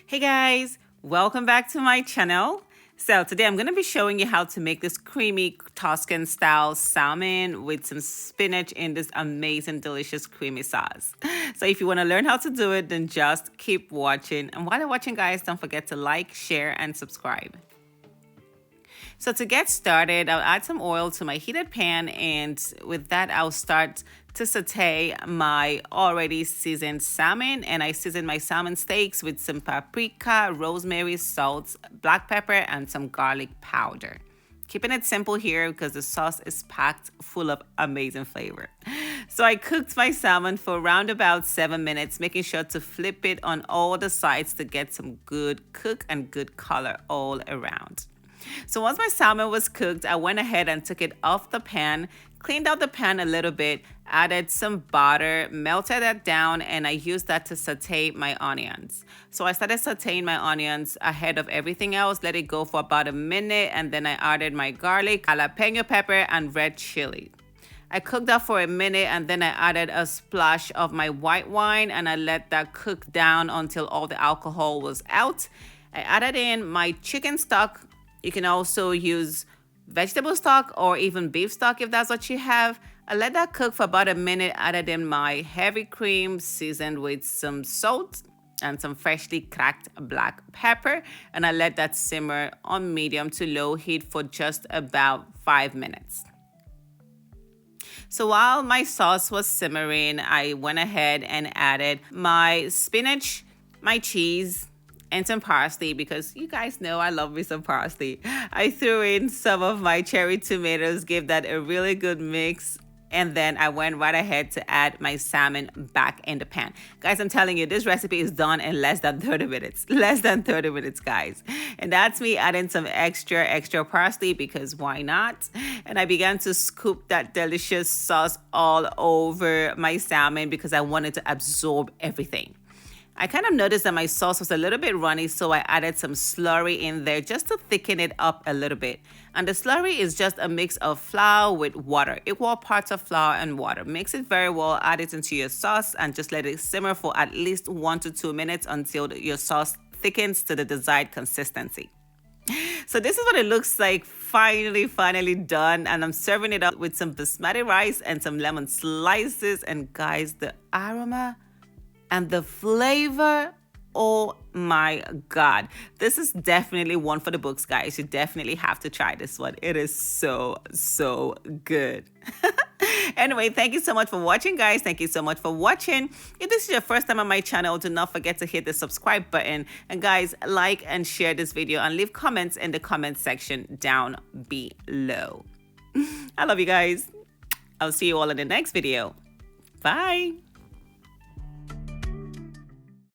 Hey guys, welcome back to my channel. So today I'm going to be showing you how to make this creamy Tuscan-style salmon with some spinach in this amazing, delicious, creamy sauce. So if you want to learn how to do it, then just keep watching. And while you're watching, guys, don't forget to like, share, and subscribe. So to get started, I'll add some oil to my heated pan, and with that, I'll start to saute my already seasoned salmon. And I season my salmon steaks with some paprika, rosemary, salt, black pepper, and some garlic powder. Keeping it simple here because the sauce is packed full of amazing flavor. So I cooked my salmon for around about 7 minutes, making sure to flip it on all the sides to get some good cook and good color all around. So once my salmon was cooked, I went ahead and took it off the pan, cleaned out the pan a little bit, added some butter, melted that down, and I used that to saute my onions. So I started sauteing my onions ahead of everything else, let it go for about a minute, and then I added my garlic, jalapeño pepper, and red chili. I cooked that for a minute, and then I added a splash of my white wine, and I let that cook down until all the alcohol was out. I added in my chicken stock. You can also use vegetable stock or even beef stock if that's what you have. I let that cook for about a minute, added in my heavy cream seasoned with some salt and some freshly cracked black pepper, and I let that simmer on medium to low heat for just about 5 minutes. So while my sauce was simmering, I went ahead and added my spinach, my cheese, and some parsley, because you guys know I love me some parsley. I threw in some of my cherry tomatoes, gave that a really good mix, and then I went right ahead to add my salmon back in the pan. Guys, I'm telling you, this recipe is done in less than 30 minutes. Less than 30 minutes, guys. And that's me adding some extra parsley, because why not? And I began to scoop that delicious sauce all over my salmon because I wanted to absorb everything. I kind of noticed that my sauce was a little bit runny, so I added some slurry in there just to thicken it up a little bit. And the slurry is just a mix of flour with water, equal parts of flour and water. Mix it very well, add it into your sauce, and just let it simmer for at least 1 to 2 minutes until your sauce thickens to the desired consistency. So this is what it looks like finally done, and I'm serving it up with some basmati rice and some lemon slices. And guys, the aroma and the flavor, oh my God. This is definitely one for the books, guys. You definitely have to try this one. It is so good. Anyway, thank you so much for watching, guys. Thank you so much for watching. If this is your first time on my channel, do not forget to hit the subscribe button. And guys, like and share this video and leave comments in the comment section down below. I love you guys. I'll see you all in the next video. Bye.